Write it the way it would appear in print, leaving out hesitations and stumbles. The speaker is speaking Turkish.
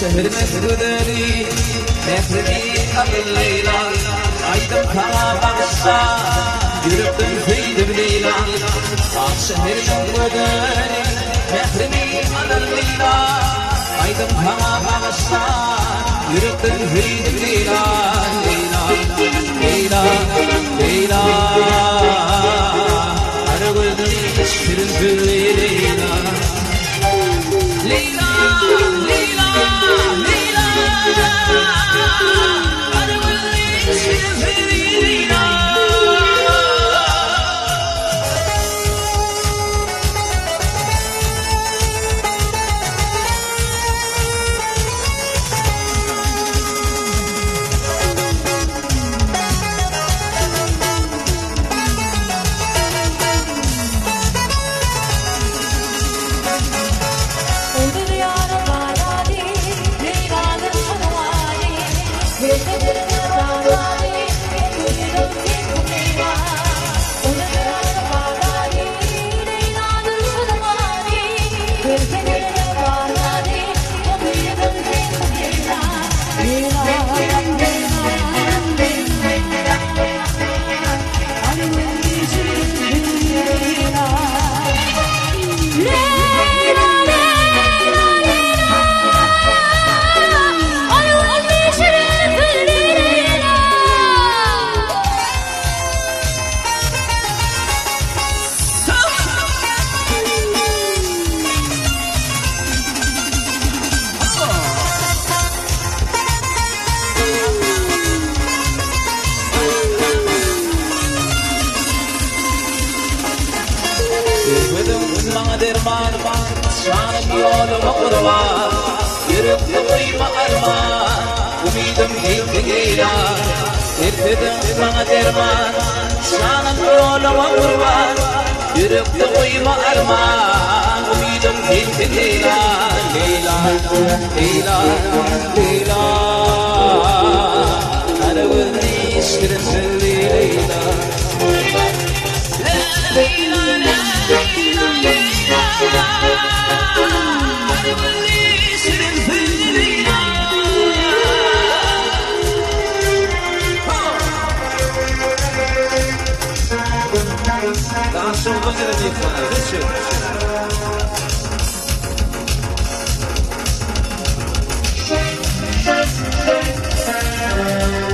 şehrine güderi nefrimi akıl Leyla aydım kana bakışta yürüktüm feydim Leyla ah şehrine güderi nefrimi akıl Leyla aydım kana bakışta yürüktüm feydim Leyla Leyla Leyla ara gözüm şirin gülü Leyla Leyla Leyla Leyla ara gözüm şirin gülü Leyla Mga derman, şanım yoluma kurban Yürüktü kıyma arman, umidum gitti geylan Ertedim mga derman, şanım yoluma kurban Yürüktü kıyma arman, umidum gitti geylan Leyla, Leyla, Leyla Ara gözünü şirin sürü Leyla Leyla, Leyla Dançons, vamos ver ali, cara. Deixa eu.